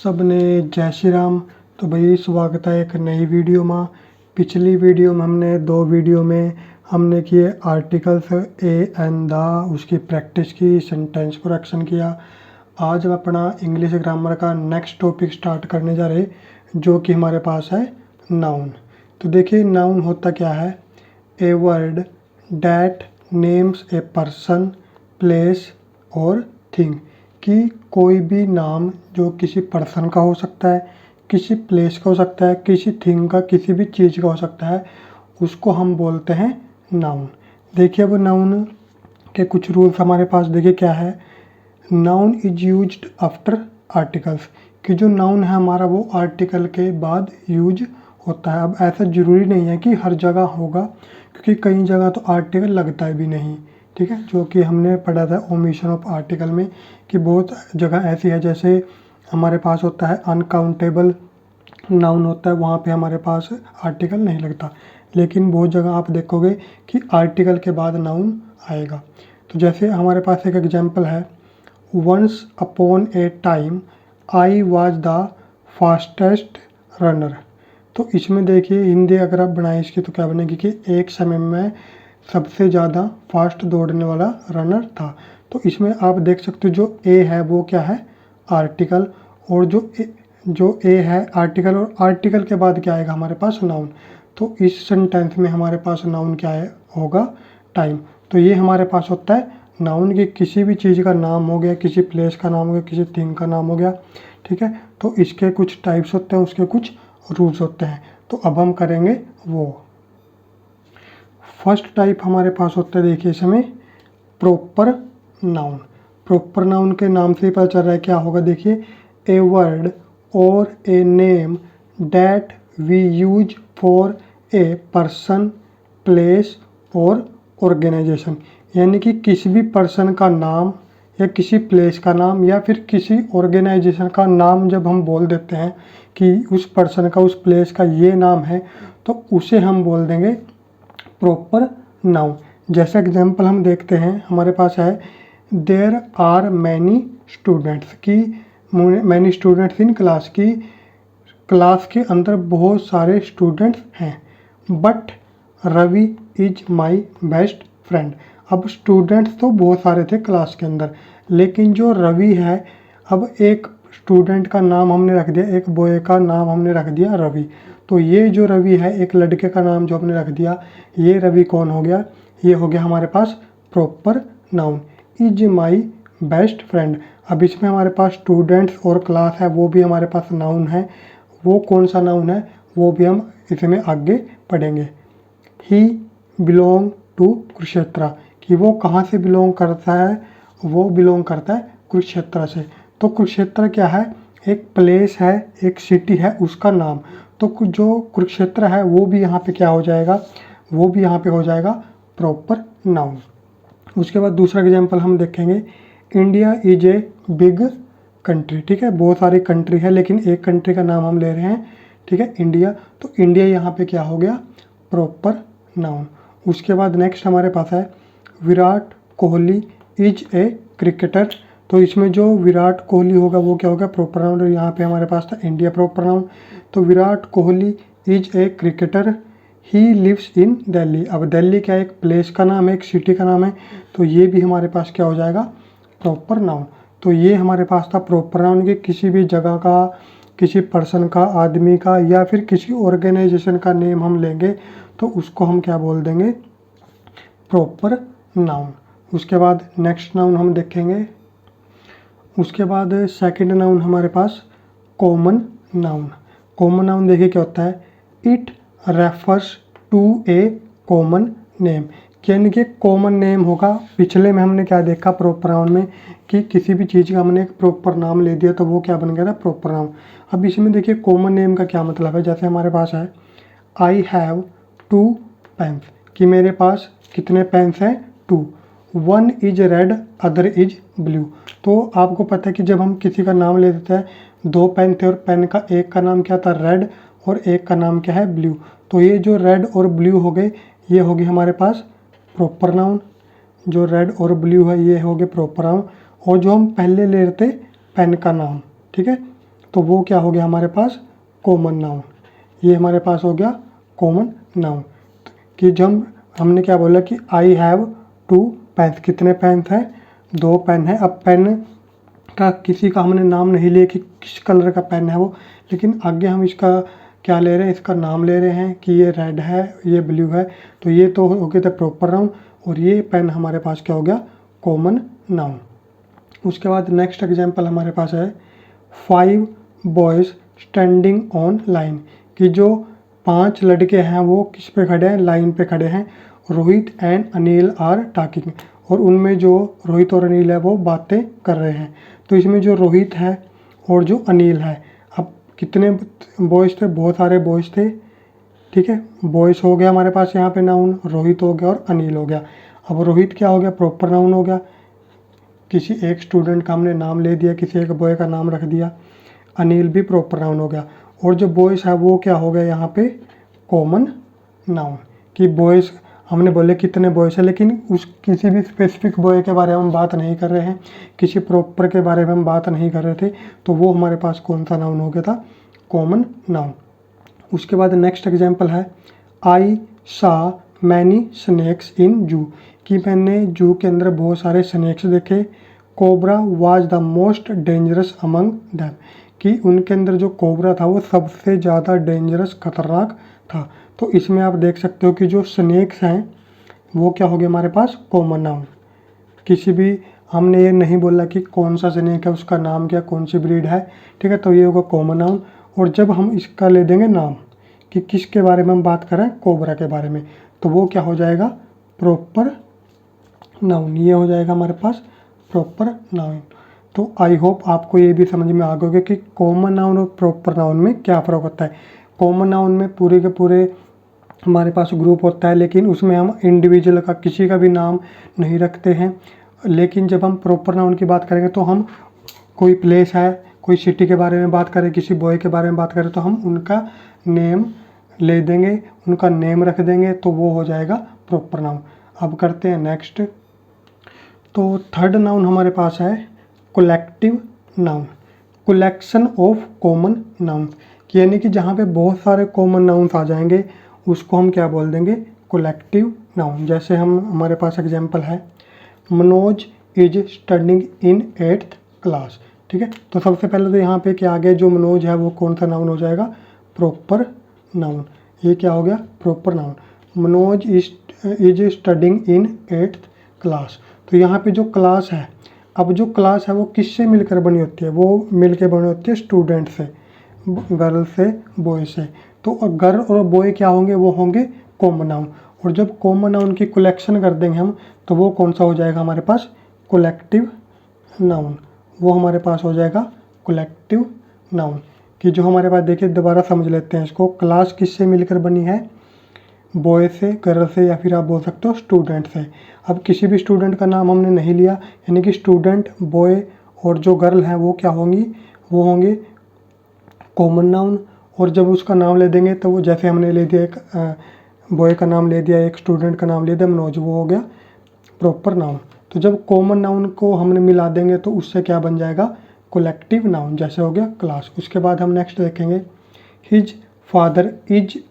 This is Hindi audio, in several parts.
सब ने जय श्री राम। तो भाई स्वागत है एक नई वीडियो में। पिछली वीडियो में हमने दो वीडियो में हमने किए आर्टिकल्स ए एंड द, उसकी प्रैक्टिस की, सेंटेंस करेक्शन किया। आज हम अपना इंग्लिश ग्रामर का नेक्स्ट टॉपिक स्टार्ट करने जा रहे, जो कि हमारे पास है नाउन। तो देखिए नाउन होता क्या है, a word that names A person, place और थिंग। कि कोई भी नाम जो किसी पर्सन का हो सकता है, किसी प्लेस का हो सकता है, किसी थिंग का, किसी भी चीज़ का हो सकता है, उसको हम बोलते हैं नाउन। देखिए अब नाउन के कुछ रूल्स हमारे पास देखिए क्या है। Noun is used after articles, कि जो नाउन है हमारा वो आर्टिकल के बाद यूज होता है। अब ऐसा ज़रूरी नहीं है कि हर जगह होगा, क्योंकि कई जगह तो आर्टिकल लगता है भी नहीं, ठीक है, जो कि हमने पढ़ा था ओमिशन ऑफ आर्टिकल में, कि बहुत जगह ऐसी है जैसे हमारे पास होता है अनकाउंटेबल नाउन होता है, वहाँ पे हमारे पास आर्टिकल नहीं लगता। लेकिन बहुत जगह आप देखोगे कि आर्टिकल के बाद नाउन आएगा। तो जैसे हमारे पास एक एग्जांपल है, once upon a time I was the fastest runner. तो इसमें देखिए हिंदी अगर आप बनाए इसकी तो क्या बनेगी कि एक समय में सबसे ज़्यादा फास्ट दौड़ने वाला रनर था। तो इसमें आप देख सकते हो जो ए है वो क्या है, आर्टिकल, और जो ए है आर्टिकल, और आर्टिकल के बाद क्या आएगा हमारे पास, नाउन। तो इस सेंटेंस में हमारे पास नाउन क्या है होगा, टाइम। तो ये हमारे पास होता है नाउन, की किसी भी चीज़ का नाम हो गया, किसी प्लेस का नाम हो गया, किसी थिंग का नाम हो गया, ठीक है। तो इसके कुछ टाइप्स होते हैं, उसके कुछ रूल्स होते हैं। तो अब हम करेंगे वो। फर्स्ट टाइप हमारे पास होता है, देखिए इसमें प्रॉपर नाउन। प्रॉपर नाउन के नाम से ही पता चल रहा है क्या होगा। देखिए ए वर्ड और a name that we use for a person, place और ऑर्गेनाइजेशन। यानी कि किसी भी पर्सन का नाम या किसी प्लेस का नाम या फिर किसी ऑर्गेनाइजेशन का नाम जब हम बोल देते हैं कि उस पर्सन का, उस प्लेस का ये नाम है, तो उसे हम बोल देंगे प्रॉपर नाउन। जैसा एग्जांपल हम देखते हैं, हमारे पास है देयर आर मैनी स्टूडेंट्स, की मैनी स्टूडेंट्स इन क्लास, की क्लास के अंदर बहुत सारे स्टूडेंट्स हैं, but Ravi is my best friend. अब स्टूडेंट्स तो बहुत सारे थे क्लास के अंदर, लेकिन जो रवि है, अब एक स्टूडेंट का नाम हमने रख दिया, एक बॉय का नाम हमने रख दिया रवि। तो ये जो रवि है, एक लड़के का नाम जो हमने रख दिया, ये रवि कौन हो गया, ये हो गया हमारे पास proper noun. Is my best friend, अब इसमें हमारे पास स्टूडेंट्स और क्लास है, वो भी हमारे पास नाउन है। वो कौन सा नाउन है वो भी हम इसमें आगे पढ़ेंगे। ही बिलोंग टू कुरुक्षेत्र, कि वो कहाँ से बिलोंग करता है, वो बिलोंग करता है कुरुक्षेत्र से। तो कुरुक्षेत्र क्या है, एक प्लेस है, एक सिटी है, उसका नाम। तो जो कुरुक्षेत्र है वो भी यहाँ पे क्या हो जाएगा, वो भी यहाँ पे हो जाएगा प्रॉपर नाउन। उसके बाद दूसरा एग्जांपल हम देखेंगे, India is a big country, ठीक है, बहुत सारी कंट्री है लेकिन एक कंट्री का नाम हम ले रहे हैं, ठीक है, इंडिया। तो इंडिया यहाँ पे क्या हो गया, प्रॉपर नाउन। उसके बाद नेक्स्ट हमारे पास है Virat Kohli is a cricketer. तो इसमें जो विराट कोहली होगा वो क्या होगा, प्रॉपर नाउन, और यहाँ पे हमारे पास था इंडिया प्रॉपर नाउन। तो Virat Kohli is a cricketer, he lives in Delhi. अब दिल्ली क्या है, एक प्लेस का नाम है, एक सिटी का नाम है, तो ये भी हमारे पास क्या हो जाएगा, प्रॉपर नाउन। तो ये हमारे पास था प्रॉपर नाउन, के किसी भी जगह का, किसी पर्सन का, आदमी का, या फिर किसी ऑर्गेनाइजेशन का नेम हम लेंगे तो उसको हम क्या बोल देंगे, प्रॉपर नाउन। उसके बाद नेक्स्ट नाउन हम देखेंगे। उसके बाद सेकंड नाउन हमारे पास कॉमन नाउन। कॉमन नाउन देखिए क्या होता है, it refers to a common name, यानी कि कॉमन नेम होगा। पिछले में हमने क्या देखा प्रॉपर नाउन में, कि किसी भी चीज़ का हमने एक प्रॉपर नाम ले दिया तो वो क्या बन गया था, प्रॉपर नाउन। अब इसमें देखिए कॉमन नेम का क्या मतलब है। जैसे हमारे पास है आई हैव 2 पेन्स, कि मेरे पास कितने पेन्स हैं, 2। One is red other is blue. तो आपको पता है कि जब हम किसी का नाम ले देते हैं, 2 पेन थे और पेन का एक का नाम क्या था, रेड, और एक का नाम क्या है, ब्लू। तो ये जो रेड और ब्लू हो गए, ये हो गए हमारे पास प्रॉपर नाउन। जो रेड और ब्लू है ये हो गए प्रॉपर नाउन। और जो हम पहले ले लेते पेन का नाम, ठीक है, तो वो क्या हो गया हमारे पास कॉमन नाउन। ये हमारे पास हो गया कॉमन नाउन। कि जब हमने क्या बोला कि आई हैव 2 पेन्स, कितने पेन्स हैं, 2 पेन है। अब पेन का किसी का हमने नाम नहीं लिया कि किस कलर का पेन है वो, लेकिन आगे हम इसका क्या ले रहे हैं, इसका नाम ले रहे हैं कि ये रेड है, ये ब्लू है। तो ये तो हो गया था प्रॉपर नाउन, और ये पेन हमारे पास क्या हो गया कॉमन नाउन। उसके बाद नेक्स्ट एग्जांपल हमारे पास है 5 बॉयज़ स्टैंडिंग ऑन लाइन, कि जो 5 लड़के हैं वो किस पे खड़े हैं, लाइन पे खड़े हैं। Rohit and Anil are talking, और उनमें जो रोहित और अनिल है वो बातें कर रहे हैं। तो इसमें जो रोहित है और जो अनिल है, अब कितने बॉयज़ थे, बहुत सारे बॉयज़ थे, ठीक है। बॉयज़ हो गया हमारे पास यहाँ पे नाउन, रोहित हो गया और अनिल हो गया। अब रोहित क्या हो गया प्रॉपर नाउन हो गया, किसी एक स्टूडेंट का हमने नाम ले दिया, किसी एक बॉय का नाम रख दिया। अनिल भी प्रॉपर नाउन हो गया, और जो बॉयज़ है वो क्या हो गया यहाँ पे कॉमन नाउन। कि बॉयज़ हमने बोले कितने बॉयज़ है, लेकिन उस किसी भी स्पेसिफिक बॉय के बारे में हम बात नहीं कर रहे हैं, किसी प्रॉपर के बारे में हम बात नहीं कर रहे थे, तो वो हमारे पास कौन सा नाउन हो गया था कॉमन नाउन। उसके बाद नेक्स्ट एग्जांपल है आई सा मैनी स्नैक्स इन जू, कि मैंने जू के अंदर बहुत सारे स्नैक्स देखे। Cobra was the most dangerous among them, कि उनके अंदर जो कोबरा था वो सबसे ज़्यादा डेंजरस खतरनाक था। तो इसमें आप देख सकते हो कि जो स्नैक्स हैं वो क्या हो गया हमारे पास कॉमन नाउन। किसी भी हमने ये नहीं बोला कि कौन सा स्नेक है, उसका नाम क्या, कौन सी ब्रीड है, ठीक है। तो ये होगा कॉमन नाउन। और जब हम इसका ले देंगे नाम कि किसके बारे में हम बात करें, कोबरा के बारे में, तो वो क्या हो जाएगा प्रॉपर नाउन। ये हो जाएगा हमारे पास प्रॉपर नाउन। तो आई होप आपको ये भी समझ में आ गया कि कॉमन नाउन और प्रॉपर नाउन में क्या फ़र्क होता है। कॉमन नाउन में पूरे के पूरे हमारे पास ग्रुप होता है, लेकिन उसमें हम इंडिविजुअल का किसी का भी नाम नहीं रखते हैं। लेकिन जब हम प्रॉपर नाउन की बात करेंगे तो हम कोई प्लेस है, कोई सिटी के बारे में बात करें, किसी बॉय के बारे में बात करें, तो हम उनका नेम ले देंगे, उनका नेम रख देंगे, तो वो हो जाएगा प्रॉपर नाउन। अब करते हैं नेक्स्ट। तो थर्ड नाउन हमारे पास है collective noun, collection of common noun, यानी कि जहाँ पे बहुत सारे कॉमन नाउन्स आ जाएंगे उसको हम क्या बोल देंगे कलेक्टिव नाउन। जैसे हम हमारे पास एग्जांपल है Manoj is studying in 8th class, ठीक है। तो सबसे पहले तो यहाँ पे क्या आ गया, जो मनोज है वो कौन सा नाउन हो जाएगा प्रॉपर नाउन। ये क्या हो गया proper noun. Manoj is studying in 8th class, तो यहाँ पे जो क्लास है, अब जो क्लास है वो किससे मिलकर बनी होती है, वो मिलकर बनी होती है स्टूडेंट से, गर्ल से, बॉय से। तो गर्ल और बॉय क्या होंगे, वो होंगे कॉमन नाउन। और जब कॉमन नाउन की कलेक्शन कर देंगे हम, तो वो कौन सा हो जाएगा हमारे पास कलेक्टिव नाउन। वो हमारे पास हो जाएगा कलेक्टिव नाउन। कि जो हमारे पास देखिए दोबारा समझ लेते हैं इसको, क्लास किससे मिलकर बनी है, बॉय से, गर्ल से, या फिर आप बोल सकते हो स्टूडेंट से। अब किसी भी स्टूडेंट का नाम हमने नहीं लिया, यानी कि स्टूडेंट, बॉय और जो गर्ल हैं वो क्या होंगी, वो होंगे कॉमन नाउन। और जब उसका नाम ले देंगे तो वो जैसे हमने ले दिया, एक बॉय का नाम ले दिया, एक स्टूडेंट का नाम ले दिया मनोज, वो हो गया प्रॉपर नाउन। तो जब कॉमन नाउन को हमने मिला देंगे तो उससे क्या बन जाएगा कलेक्टिव नाउन, जैसे हो गया क्लास। उसके बाद हम नेक्स्ट देखेंगे his father is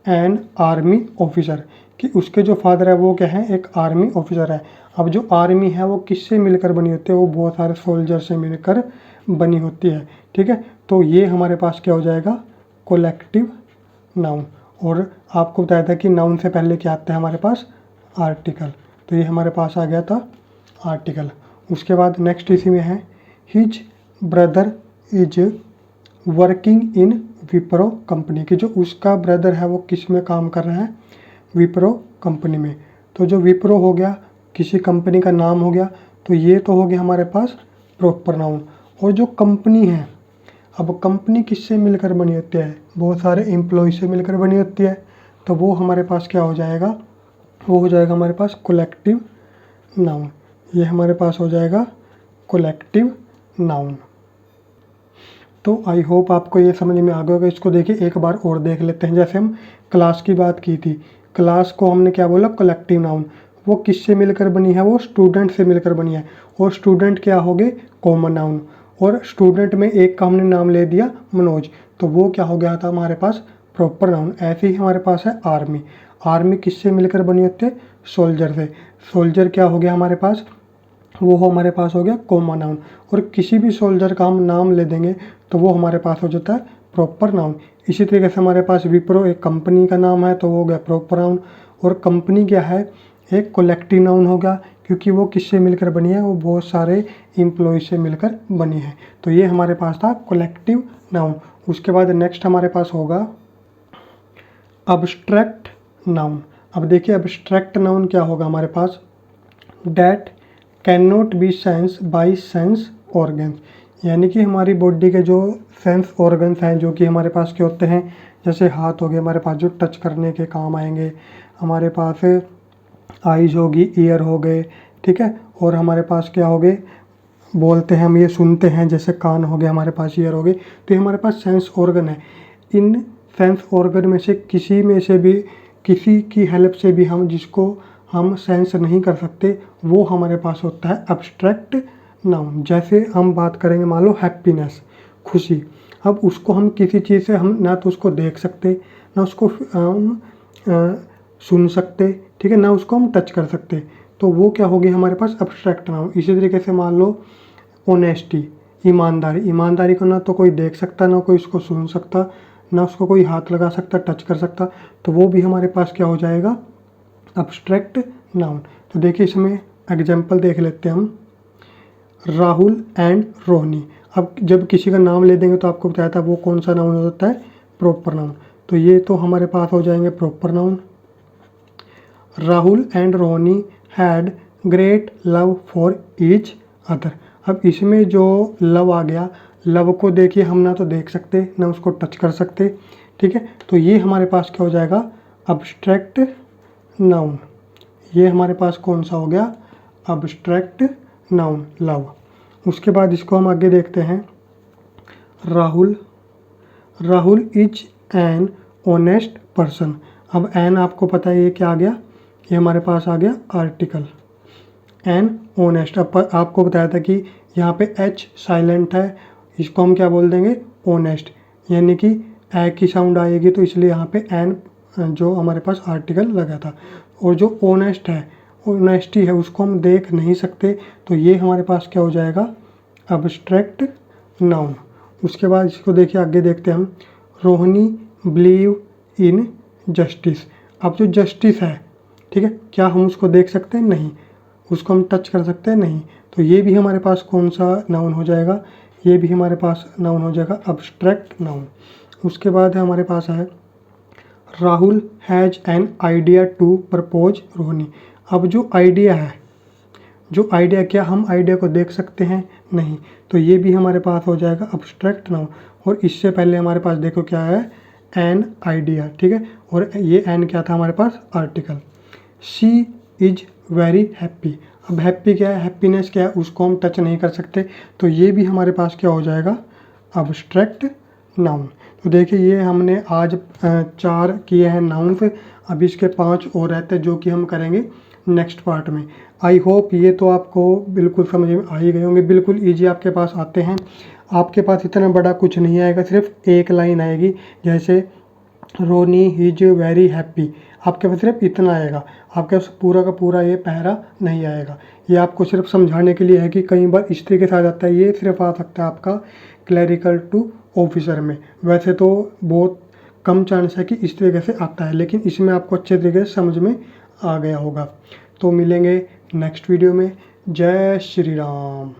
an army officer, कि उसके जो फादर है वो क्या है एक आर्मी ऑफिसर है। अब जो आर्मी है वो किससे मिलकर बनी होती है, वो बहुत सारे सोल्जर से मिलकर बनी होती है, ठीक है। तो ये हमारे पास क्या हो जाएगा कलेक्टिव नाउन। और आपको बताया था कि नाउन से पहले क्या आता है हमारे पास आर्टिकल, तो ये हमारे पास आ गया था आर्टिकल। उसके बाद नेक्स्ट इसी में है his brother is working in Wipro company, कि जो उसका ब्रदर है वो किस में काम कर रहा है विप्रो कंपनी में। तो जो विप्रो हो गया किसी कंपनी का नाम हो गया, तो ये तो हो गया हमारे पास प्रॉपर नाउन। और जो कंपनी है, अब कंपनी किससे मिलकर बनी होती है, बहुत सारे एम्प्लॉय से मिलकर बनी होती है, तो वो हमारे पास क्या हो जाएगा, वो हो जाएगा हमारे पास कलेक्टिव नाउन। ये हमारे पास हो जाएगा कलेक्टिव नाउन। तो आई होप आपको ये समझ में आ गया होगा। इसको देखिए एक बार और देख लेते हैं। जैसे हम क्लास की बात की थी, क्लास को हमने क्या बोला कलेक्टिव नाउन, वो किससे मिलकर बनी है, वो स्टूडेंट से मिलकर बनी है। और स्टूडेंट क्या हो गए कॉमन नाउन। और स्टूडेंट में एक का हमने नाम ले दिया मनोज, तो वो क्या हो गया था हमारे पास प्रॉपर नाउन। ऐसे ही हमारे पास है आर्मी। आर्मी किससे मिलकर बनी होती है? सोल्जर से। सोल्जर क्या हो गया हमारे पास? वो हमारे पास हो गया कॉमन नाउन। और किसी भी सोल्जर का हम नाम ले देंगे तो वो हमारे पास हो जाता है प्रॉपर नाउन। इसी तरीके से हमारे पास विप्रो एक कंपनी का नाम है तो वो हो गया प्रॉपर नाउन। और कंपनी क्या है? एक कलेक्टिव नाउन होगा, क्योंकि वो किससे मिलकर बनी है? वो बहुत सारे एम्प्लॉय से मिलकर बनी है। तो ये हमारे पास था कलेक्टिव नाउन। उसके बाद नेक्स्ट हमारे पास होगा अब्स्ट्रैक्ट नाउन। अब देखिए अब्स्ट्रैक्ट नाउन क्या होगा हमारे पास? That can not be sense by sense organs, यानी कि हमारी बॉडी के जो सेंस ऑर्गन्स हैं जो कि हमारे पास के होते हैं, जैसे हाथ हो गए हमारे पास जो टच करने के काम आएंगे, हमारे पास आईज होगी, ईयर हो गए, ठीक है, और हमारे पास क्या हो गए, बोलते हैं हम, ये सुनते हैं, जैसे कान हो गए हमारे पास, ईयर हो गए, तो ये हमारे पास सेंस ऑर्गन है। इन सेंस ऑर्गन में से किसी में से भी, किसी की हेल्प से भी हम जिसको हम सेंस नहीं कर सकते, वो हमारे पास होता है अब्स्ट्रैक्ट नाउन। जैसे हम बात करेंगे मान लो हैप्पीनेस, खुशी, अब उसको हम किसी चीज़ से हम ना तो उसको देख सकते, ना उसको हम सुन सकते, ठीक है, ना उसको हम टच कर सकते, तो वो क्या होगी हमारे पास अब्स्ट्रैक्ट नाउन। इसी तरीके से मान लो ऑनेस्टी, ईमानदारी, ईमानदारी को ना तो कोई देख सकता, ना कोई उसको सुन सकता, ना उसको कोई हाथ लगा सकता, टच कर सकता, तो वो भी हमारे पास क्या हो जाएगा? Abstract noun. तो देखिए इसमें एग्जाम्पल देख लेते हैं हम। राहुल एंड रोहिणी, अब जब किसी का नाम ले देंगे तो आपको बताया था वो कौन सा नाउन होता है? Proper noun. तो ये तो हमारे पास हो जाएंगे proper noun. Rahul and Rohini had great love for each other, अब इसमें जो लव आ गया, लव को देखिए हम ना तो देख सकते, ना उसको टच कर सकते, ठीक है, तो ये हमारे पास क्या हो जाएगा? Abstract noun. ये हमारे पास कौन सा हो गया? Abstract noun, love. उसके बाद इसको हम आगे देखते हैं। Rahul, Rahul is an honest person, अब एन आपको पता है ये क्या आ गया? ये हमारे पास आ गया आर्टिकल, एन ऑनेस्ट। अब आपको बताया था कि यहाँ पे एच साइलेंट है, इसको हम क्या बोल देंगे? ऑनेस्ट, यानी कि ए की साउंड आएगी तो इसलिए यहाँ पे एन जो हमारे पास आर्टिकल लगा था। और जो ऑनेस्ट है, ऑनेस्टी है, उसको हम देख नहीं सकते, तो ये हमारे पास क्या हो जाएगा? Abstract noun. उसके बाद इसको देखिए आगे देखते हैं हम। रोहिणी बिलीव इन जस्टिस, अब जो जस्टिस है, ठीक है, क्या हम उसको देख सकते हैं? नहीं। उसको हम टच कर सकते हैं? नहीं। तो ये भी हमारे पास कौन सा नाउन हो जाएगा? ये भी हमारे पास नाउन हो जाएगा अब्स्ट्रैक्ट नाउन। उसके बाद है हमारे पास है Rahul has an idea to propose Rohini, अब जो आइडिया है, जो आइडिया, क्या हम आइडिया को देख सकते हैं? नहीं, तो ये भी हमारे पास हो जाएगा अब्स्ट्रैक्ट नाउन। और इससे पहले हमारे पास देखो क्या है? एन आइडिया, ठीक है, और ये एन क्या था हमारे पास? Article. She is very happy, अब हैप्पी क्या है? हैप्पीनेस क्या है? उसको हम टच नहीं कर सकते, तो ये भी हमारे पास क्या हो जाएगा? Abstract noun. तो देखिए ये हमने आज 4 किए हैं नाउन्स, अभी इसके 5 और रहते हैं जो कि हम करेंगे नेक्स्ट पार्ट में। आई होप ये तो आपको बिल्कुल समझ में आ ही गए होंगे, बिल्कुल ईजी आपके पास आते हैं। आपके पास इतना बड़ा कुछ नहीं आएगा, सिर्फ एक लाइन आएगी, जैसे रोनी इज वेरी हैप्पी, आपके पास सिर्फ इतना आएगा, आपके पास पूरा का पूरा ये पहरा नहीं आएगा। ये आपको सिर्फ समझाने के लिए है कि कई बार इस तरीके से आ जाता है, ये सिर्फ आ सकता है आपका क्लरिकल टू ऑफिसर में। वैसे तो बहुत कम चांस है कि इस तरीके से आता है, लेकिन इसमें आपको अच्छे तरीके से समझ में आ गया होगा। तो मिलेंगे नेक्स्ट वीडियो में। जय श्री राम।